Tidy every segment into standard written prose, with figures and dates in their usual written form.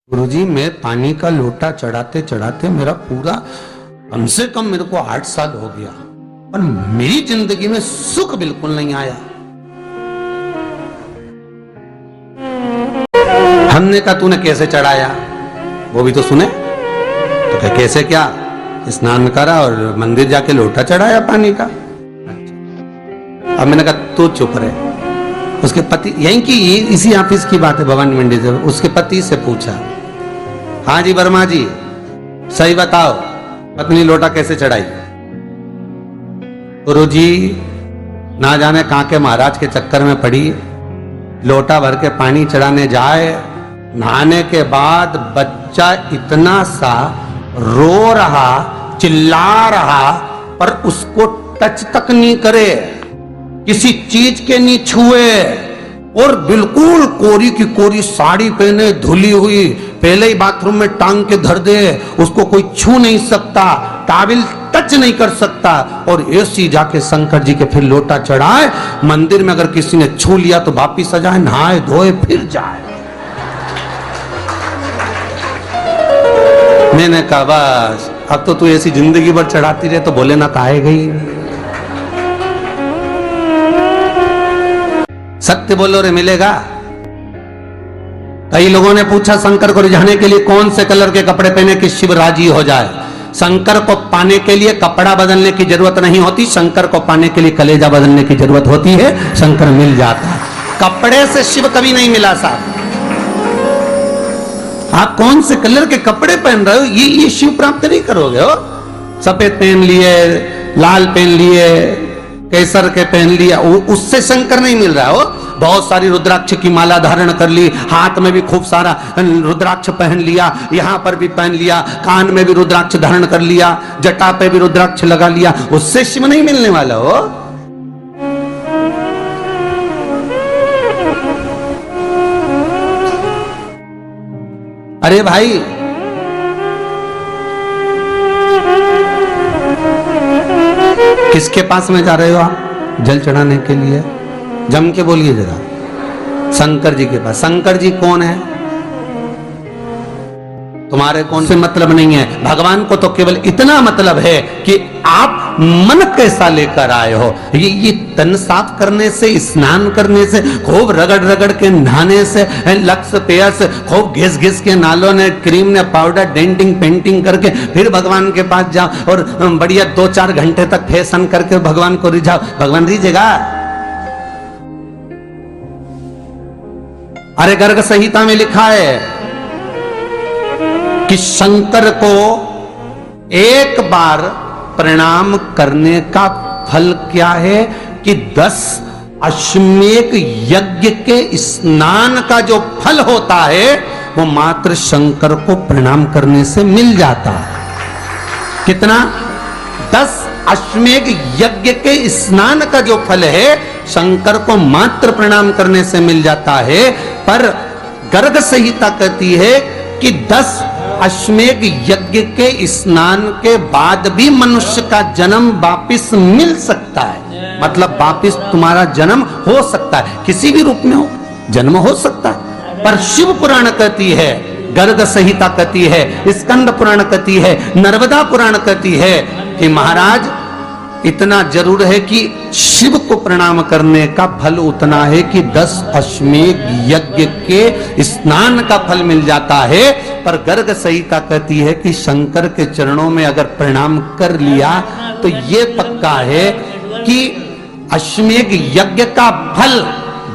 गुरुजी, मैं पानी का लोटा चढ़ाते चढ़ाते मेरा पूरा कम से कम मेरे को 8 साल हो गया, पर मेरी जिंदगी में सुख बिल्कुल नहीं आया। हमने कहा तूने कैसे चढ़ाया, वो भी तो सुने। तो क्या कैसे, क्या स्नान करा और मंदिर जाके लोटा चढ़ाया पानी का। अच्छा। अब मैंने कहा तू चुप रहे। उसके पति, यहीं की इसी ऑफिस की बात है, भवानी मंडी से, उसके पति से पूछा, हाँ जी वर्मा जी सही बताओ, पत्नी लोटा कैसे चढ़ाई। गुरुजी, ना जाने कहां के महाराज के चक्कर में पड़ी, लोटा भर के पानी चढ़ाने जाए, नहाने के बाद बच्चा इतना सा रो रहा, चिल्ला रहा, पर उसको टच तक नहीं करे, किसी चीज के नहीं छुए, और बिल्कुल कोरी की कोरी साड़ी पहने, धुली हुई, पहले ही बाथरूम में टांग के धर दे, उसको कोई छू नहीं सकता, टाविल टच नहीं कर सकता, और ऐसी जाके शंकर जी के फिर लोटा चढ़ाए। मंदिर में अगर किसी ने छू लिया तो वापिस आ जाए, नहाए धोए फिर जाए। मैंने कहा बस अब तो तू ऐसी जिंदगी भर चढ़ाती रहे तो भोलेनाथ आएगा ही। सत्य बोलो रे मिलेगा। कई लोगों ने पूछा शंकर को रिझाने के लिए कौन से कलर के कपड़े पहने कि शिव राजी हो जाए। शंकर को पाने के लिए कपड़ा बदलने की जरूरत नहीं होती, शंकर को पाने के लिए कलेजा बदलने की जरूरत होती है, शंकर मिल जाता है। कपड़े से शिव कभी नहीं मिला साहब। आप कौन से कलर के कपड़े पहन रहे हो, ये शिव प्राप्त नहीं करोगे हो। सफेद पहन लिए, लाल पहन लिए, केसर के पहन लिया, उससे शंकर नहीं मिल रहा हो। बहुत सारी रुद्राक्ष की माला धारण कर ली, हाथ में भी खूब सारा रुद्राक्ष पहन लिया, यहां पर भी पहन लिया, कान में भी रुद्राक्ष धारण कर लिया, जटा पे भी रुद्राक्ष लगा लिया, उससे शिव नहीं मिलने वाला हो। अरे भाई, किसके पास में जा रहे हो आप जल चढ़ाने के लिए? जम के बोलिए जरा। शंकर जी के पास। शंकर जी कौन है? तुम्हारे कौन से मतलब नहीं है। भगवान को तो केवल इतना मतलब है कि आप मन कैसा लेकर आए हो। ये तन साफ करने से, स्नान करने से, खूब रगड़ रगड़ के नहाने से, लक्स पेयर से, खूब घिस घिस के नालों ने, क्रीम ने, पाउडर, डेंटिंग पेंटिंग करके फिर भगवान के पास जाओ और बढ़िया 2-4 घंटे तक फैशन करके भगवान को रिझाओ। भगवान रिझेगा? अरे गर्ग संहिता में लिखा है कि शंकर को एक बार प्रणाम करने का फल क्या है कि 10 अश्वमेध यज्ञ के स्नान का जो फल होता है वो मात्र शंकर को प्रणाम करने से मिल जाता है। कितना? 10 अश्वमेध यज्ञ के स्नान का जो फल है शंकर को मात्र प्रणाम करने से मिल जाता है। पर गर्ग संहिता कहती है कि 10 अश्वमेध यज्ञ के स्नान के बाद भी मनुष्य का जन्म वापिस मिल सकता है। मतलब वापिस तुम्हारा जन्म हो सकता है, किसी भी रूप में हो जन्म हो सकता है। पर शिव पुराण कहती है, गर्ग संहिता कहती है, स्कंद पुराण कहती है, नर्मदा पुराण कहती है कि महाराज इतना जरूर है कि शिव को प्रणाम करने का फल उतना है कि 10 अश्वमेध यज्ञ के स्नान का फल मिल जाता है। पर गर्ग संहिता कहती है कि शंकर के चरणों में अगर प्रणाम कर लिया तो ये पक्का है कि अश्वमेध यज्ञ का फल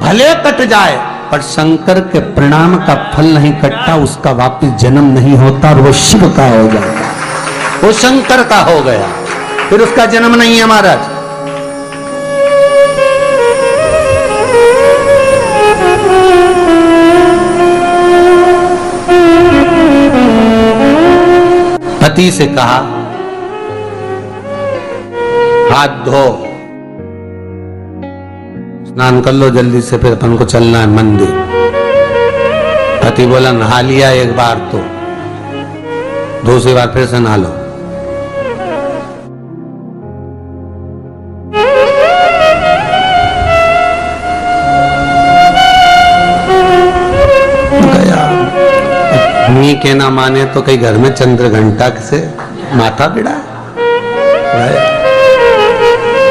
भले कट जाए पर शंकर के प्रणाम का फल नहीं कटता, उसका वापिस जन्म नहीं होता और वो शिव का हो जाता, वो शंकर का हो गया, फिर उसका जन्म नहीं है महाराज। पति से कहा हाथ धो, स्नान कर लो जल्दी से, फिर अपन को चलना है मंदिर। पति बोला नहा लिया एक बार तो दूसरी बार फिर से नहा लो। इन्हीं के ना माने तो कई घर में चंद्र घंटा से माथा भिड़ा,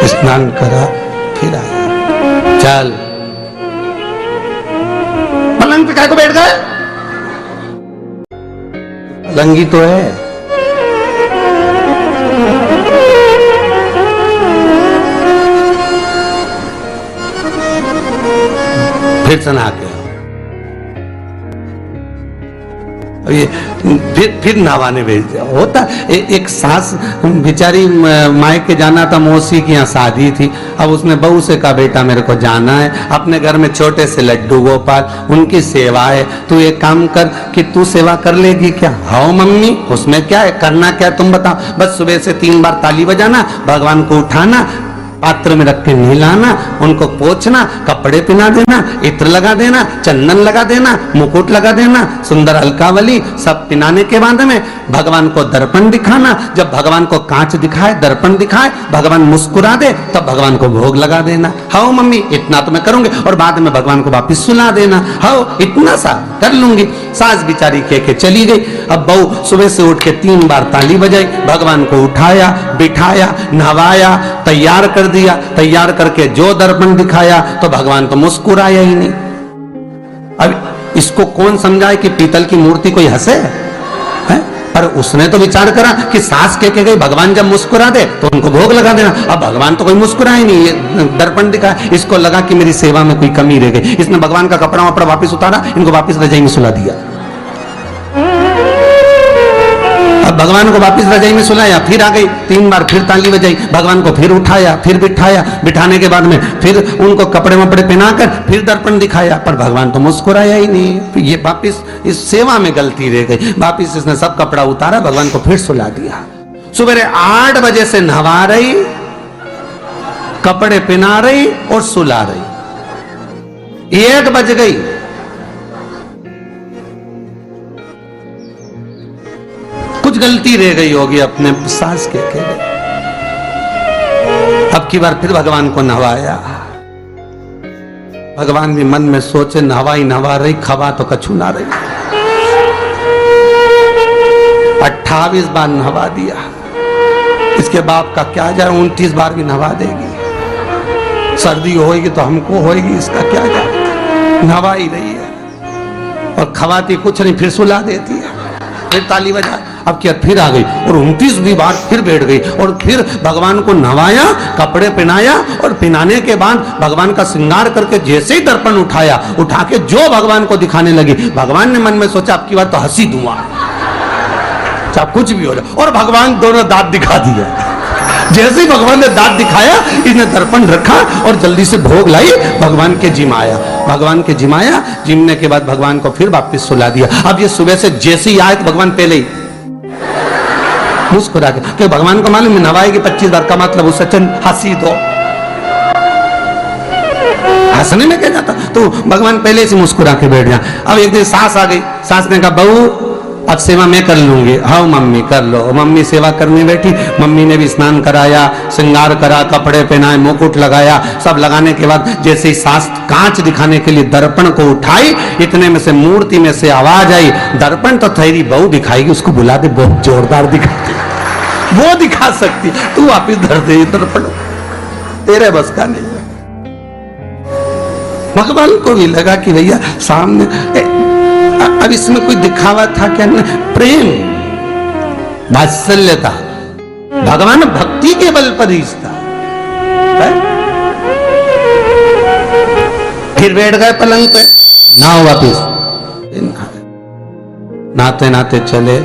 स्नान करा फिर आया। चल पलंग पे काय को बैठ गए? पलंगी तो है। फिर से नहा के ये फिर नहावाने भेज दिया। होता एक सास बेचारी मायके जाना था, मौसी की यहाँ शादी थी। अब उसने बहू से कहा बेटा मेरे को जाना है, अपने घर में छोटे से लड्डू गोपाल, उनकी सेवा है, तू एक काम कर कि तू सेवा कर लेगी क्या? हाँ मम्मी, उसमें क्या है, करना क्या तुम बताओ। बस सुबह से 3 बार ताली बजाना, भगवान को उठाना, पात्र में रख के नहलाना, उनको पोंछना, कपड़े पहना देना, इत्र लगा देना, चंदन लगा देना, मुकुट लगा देना, सुंदर अलकावली सब पिनाने के बाद में भगवान को दर्पण दिखाना। जब भगवान को कांच दिखाए, दर्पण दिखाए, भगवान मुस्कुरा दे, तब भगवान को भोग लगा देना। हाँ मम्मी इतना तो मैं करूंगी, और बाद में भगवान को वापिस सुला देना। हाँ इतना सा कर लूंगी। सास बिचारी कह के चली गई। अब बहू सुबह से उठ के 3 बार ताली बजाई, भगवान को उठाया, बिठाया, नहवाया, तैयार कर दिया। तैयार करके जो दर्पण दिखाया तो भगवान तो मुस्कुराया ही नहीं। अब इसको कौन समझाए कि पीतल की मूर्ति कोई हंसे है? पर उसने तो विचार करा कि सास कह के गई भगवान जब मुस्कुरा दे तो उनको भोग लगा देना। अब भगवान तो कोई मुस्कुराए नहीं, ये दर्पण दिखा। इसको लगा कि मेरी सेवा में कोई कमी रह गई। इसने भगवान का कपड़ा वपड़ा वापिस उतारा, इनको वापिस रजाई में सुला दिया। अब भगवान को वापिस रजाई में सुलाया, फिर आ गई, 3 बार फिर ताली बजाई, भगवान को फिर उठाया, फिर बिठाया, बिठाने के बाद में फिर उनको कपड़े वपड़े पहनाकर फिर दर्पण दिखाया, पर भगवान तो मुस्कुराया ही नहीं। ये वापिस इस सेवा में गलती रह गई। वापिस इसने सब कपड़ा उतारा, भगवान को फिर सुला दिया। सुबह 8 बजे से नहवा रही, कपड़े पहना रही और सुला रही। 1 बज गई। कुछ गलती रह गई होगी अपने सास के अब की बार फिर भगवान को नहवाया। भगवान भी मन में सोचे नहवाई नहवा रही, खवा तो कछु ना रही। 28 बार नहवा दिया। इसके बाप का क्या जाए, 29 बार भी नहवा देगी। सर्दी होगी तो हमको होगी, इसका क्या जाए। नहवा ही रही है और खवाती कुछ नहीं, फिर सुला देती है, फिर ताली बजा। अब क्या फिर आ गई और 29वीं बार फिर बैठ गई और फिर भगवान को नहवाया, कपड़े पहनाया और पहनाने के बाद भगवान का श्रृंगार करके जैसे ही दर्पण उठाया, उठा के जो भगवान को दिखाने लगी, भगवान ने मन में सोचा अब की बार तो हंसी दूंगा, चाहे कुछ भी हो जाए। और भगवान दोनों दांत दिखा दिया। जैसे ही भगवान ने दांत दिखाया, इसने दर्पण रखा और जल्दी से भोग लाई, भगवान के जिमाया। भगवान के जिमाया, जिमने के बाद भगवान को फिर वापस सुला दिया। अब ये सुबह से जैसे ही आए तो भगवान पहले ही मुस्कुरा के, क्योंकि भगवान को मालूम नवाएगी 25 बार का मतलब उसे हंसी दो, हंसने में क्या जाता। तो भगवान पहले से मुस्कुरा के बैठ गया। अब एक दिन सास आ गई। सास ने कहा बहू अब सेवा मैं कर लूंगी। हाँ मम्मी कर लो। मम्मी सेवा करने बैठी। मम्मी ने भी स्नान कराया, श्रृंगार करा, कपड़े पहनाए, मुकुट लगाया। सब लगाने के बाद जैसे ही सास कांच दिखाने के लिए दर्पण को उठाई, इतने में से मूर्ति में से आवाज आई, दर्पण तो तेरी बहू दिखाएगी, उसको बुला दे, बहुत जोरदार दिखाती, वो दिखा सकती, तू वापिस धर दे दर्पण, तेरे बस का नहीं। भगवान को भी लगा कि भैया सामने अब इसमें कोई दिखावा था क्या? प्रेम वात्सल्य था। भगवान भक्ति के बल पर ही था। फिर बैठ गए पलंग पे, नाव वापिस नहाते नहाते चले,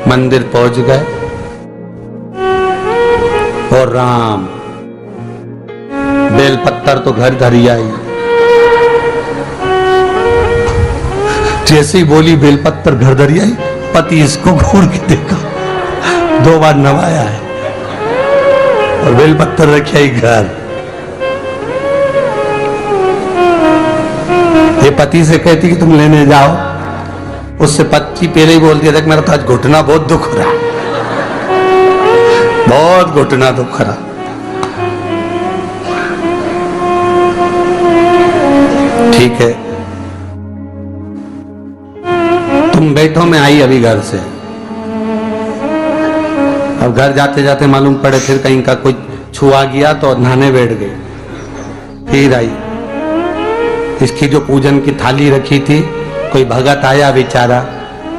मंदिर पहुंच गए और राम बेलपत्तर तो घर घर ही आई। जैसे ही बोली बेलपत्तर घर धरी आई, पति इसको घूर के देखा, 2 बार नवाया है और बेलपत्तर रखी आई घर। ये पति से कहती कि तुम लेने जाओ, उससे पति पहले ही बोल दिया था कि मेरा तो आज घुटना बहुत दुख रहा, बहुत घुटना दुख रहा। ठीक है, तुम तुम बैठो, मैं आई अभी घर से। अब घर जाते जाते मालूम पड़े फिर कहीं का कोई छुआ गया तो नहाने बैठ गई। फिर आई, इसकी जो पूजन की थाली रखी थी, कोई भगत आया बेचारा,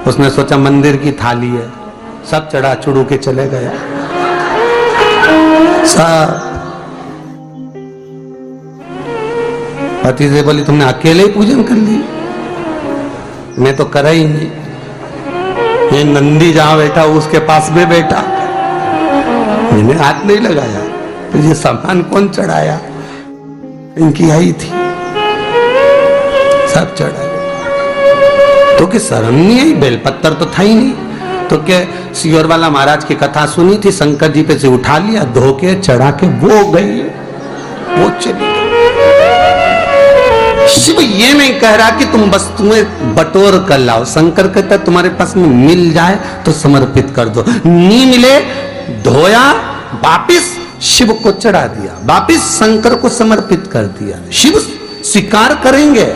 उसने सोचा मंदिर की थाली है, सब चढ़ा चुड़ू के चले गए सब। पति से बोली तुमने अकेले ही पूजन कर ली, मैं तो करा ही नहीं। ये नंदी जहां बैठा उसके पास में बैठा, मैंने हाथ नहीं लगाया, तो ये सामान कौन चढ़ाया? इनकी आई थी, सब चढ़ाया। तो कि शर्म नहीं आई, बेलपत्तर तो था ही नहीं। तो क्या सियोर वाला महाराज की कथा सुनी थी, शंकर जी पे से उठा लिया, धो के चढ़ा के वो गई, वो चली। शिव ये नहीं कह रहा कि तुम वस्तुएं बटोर कर लाओ, शंकर कहता तुम्हारे पास में मिल जाए तो समर्पित कर दो, नहीं मिले धोया, वापिस शिव को चढ़ा दिया, वापिस शंकर को समर्पित कर दिया। शिव स्वीकार करेंगे।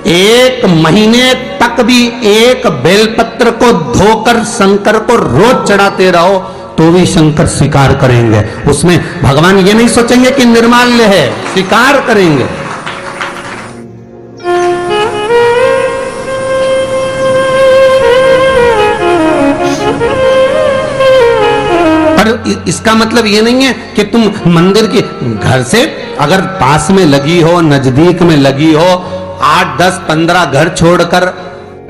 एक महीने तक भी एक बेलपत्र को धोकर शंकर को रोज चढ़ाते रहो तो भी शंकर स्वीकार करेंगे। उसमें भगवान ये नहीं सोचेंगे कि निर्माल्य है, स्वीकार करेंगे। पर इसका मतलब ये नहीं है कि तुम मंदिर के घर से अगर पास में लगी हो, नजदीक में लगी हो, 8, 10, 15 घर छोड़कर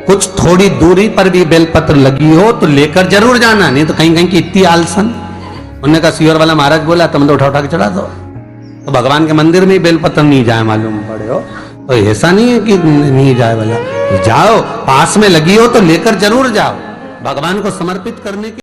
कुछ थोड़ी दूरी पर भी बेलपत्र लगी हो तो लेकर जरूर जाना, नहीं तो कहीं कहीं की इतनी आलसन। उन्होंने कहा सियोर वाला महाराज बोला तुम तो उठा के चढ़ा दो, तो भगवान के मंदिर में बेलपत्र नहीं जाए मालूम पड़े हो, तो ऐसा नहीं है कि नहीं जाए वाला, जाओ, पास में लगी हो तो लेकर जरूर जाओ, भगवान को समर्पित करने की